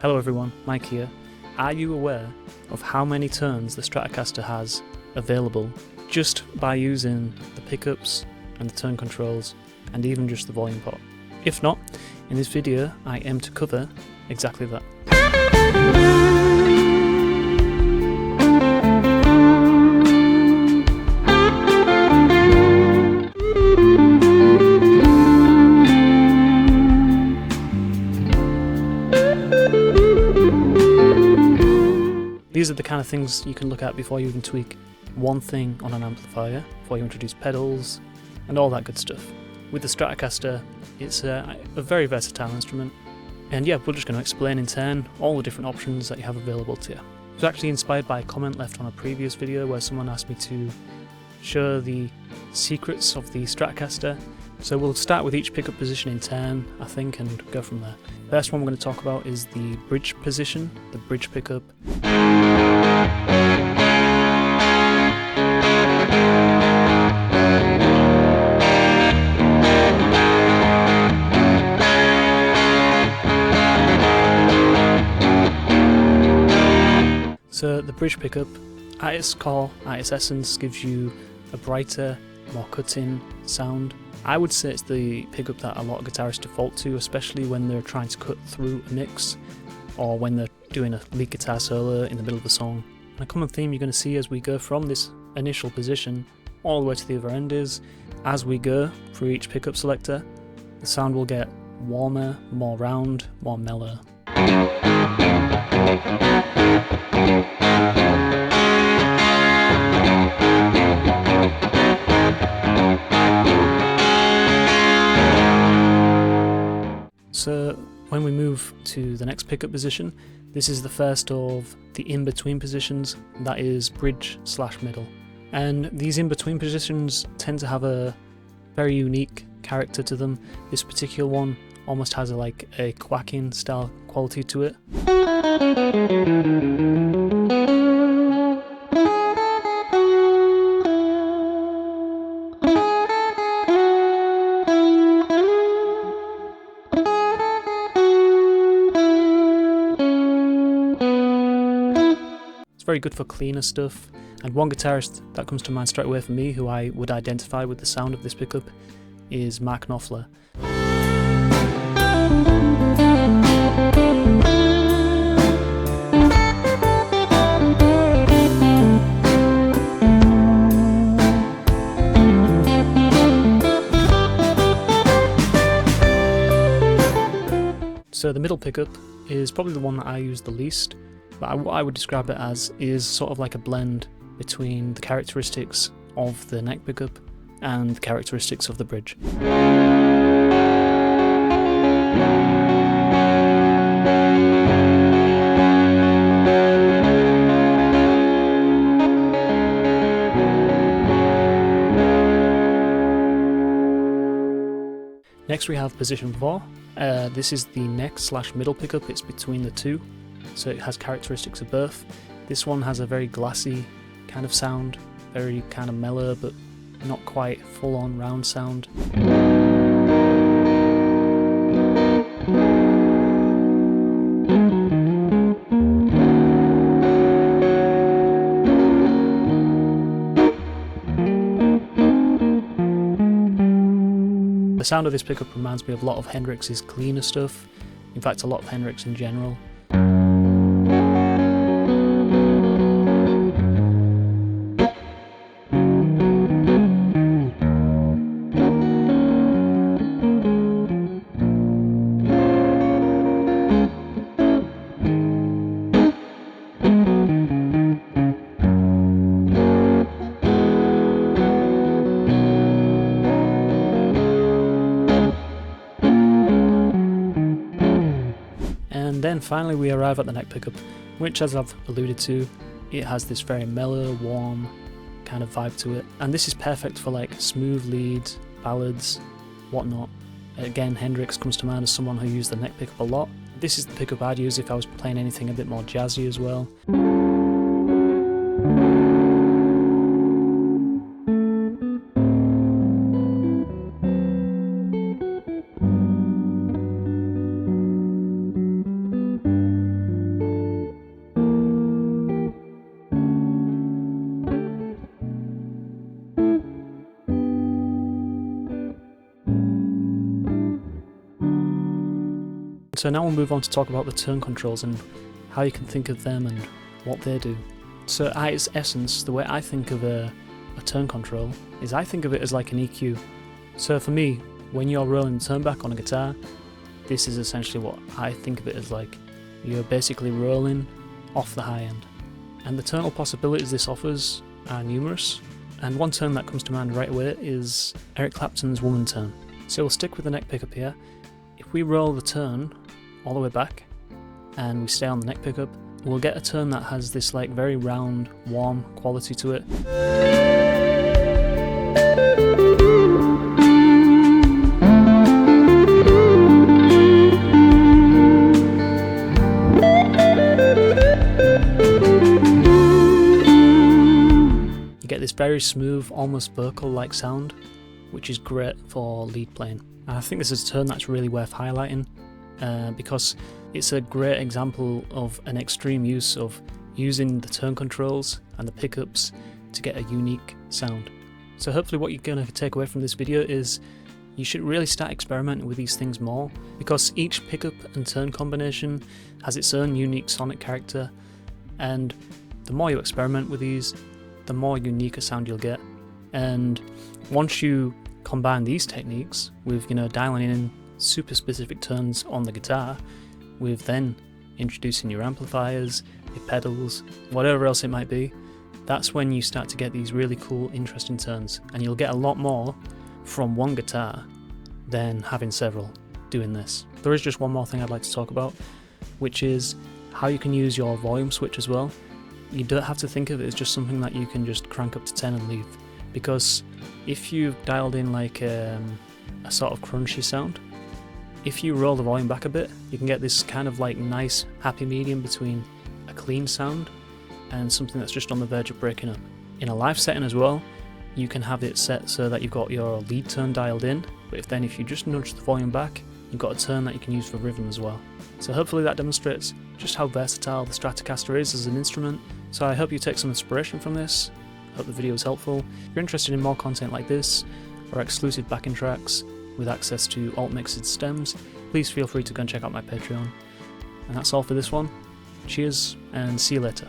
Hello everyone, Mike here. Are you aware of how many turns the Stratocaster has available just by using the pickups and the turn controls and even just the volume pot? If not, in this video I aim to cover exactly that. These are the kind of things you can look at before you even tweak one thing on an amplifier, before you introduce pedals and all that good stuff. With the Stratocaster, it's a very versatile instrument, and yeah, we're just going to explain in turn all the different options that you have available to you. It was actually inspired by a comment left on a previous video where someone asked me to show the secrets of the Stratocaster. So we'll start with each pickup position in turn, I think, and go from there. First one we're going to talk about is the bridge position, the bridge pickup. So the bridge pickup, at its core, at its essence, gives you a brighter, more cut-in sound. I would say it's the pickup that a lot of guitarists default to, especially when they're trying to cut through a mix or when they're doing a lead guitar solo in the middle of the song. And a common theme you're going to see as we go from this initial position all the way to the other end is, as we go through each pickup selector, the sound will get warmer, more round, more mellow. So when we move to the next pickup position, this is the first of the in-between positions, that is bridge/middle. And these in-between positions tend to have a very unique character to them. This particular one almost has a quacking style quality to it. Very good for cleaner stuff, and one guitarist that comes to mind straight away for me who I would identify with the sound of this pickup is Mark Knopfler. So the middle pickup is probably the one that I use the least. But what I would describe it as is sort of like a blend between the characteristics of the neck pickup and the characteristics of the bridge. Next we have position 4. This is the neck/middle pickup, it's between the two. So it has characteristics of both. This one has a very glassy kind of sound, very kind of mellow but not quite full-on round sound. The sound of this pickup reminds me of a lot of Hendrix's cleaner stuff, in fact a lot of Hendrix in general. And then finally we arrive at the neck pickup, which, as I've alluded to, it has this very mellow, warm kind of vibe to it. And this is perfect for like smooth leads, ballads, whatnot. Again, Hendrix comes to mind as someone who used the neck pickup a lot. This is the pickup I'd use if I was playing anything a bit more jazzy as well. So now we'll move on to talk about the turn controls and how you can think of them and what they do. So at its essence, the way I think of a turn control is I think of it as like an EQ. So for me, when you're rolling the turn back on a guitar, this is essentially what I think of it as like. You're basically rolling off the high end. And the tonal possibilities this offers are numerous, and one turn that comes to mind right away is Eric Clapton's Woman turn. So we'll stick with the neck pickup here. If we roll the turn all the way back and we stay on the neck pickup, we'll get a turn that has this like very round, warm quality to it. You get this very smooth, almost vocal-like sound, which is great for lead playing. And I think this is a turn that's really worth highlighting because it's a great example of an extreme use of using the turn controls and the pickups to get a unique sound. So hopefully what you're going to take away from this video is you should really start experimenting with these things more, because each pickup and turn combination has its own unique sonic character, and the more you experiment with these, the more unique a sound you'll get. And once you combine these techniques with, dialing in super specific turns on the guitar, with then introducing your amplifiers, your pedals, whatever else it might be, that's when you start to get these really cool, interesting turns, and you'll get a lot more from one guitar than having several doing this. There is just one more thing I'd like to talk about, which is how you can use your volume switch as well. You don't have to think of it as just something that you can just crank up to 10 and leave, because if you've dialed in like a sort of crunchy sound, if you roll the volume back a bit, you can get this kind of like nice happy medium between a clean sound and something that's just on the verge of breaking up. In a live setting as well, you can have it set so that you've got your lead turn dialed in, but if you just nudge the volume back, you've got a turn that you can use for rhythm as well. So hopefully that demonstrates just how versatile the Stratocaster is as an instrument. So I hope you take some inspiration from this. Hope the video was helpful. If you're interested in more content like this, or exclusive backing tracks with access to alt mixed stems, please feel free to go and check out my Patreon. And that's all for this one. Cheers, and see you later.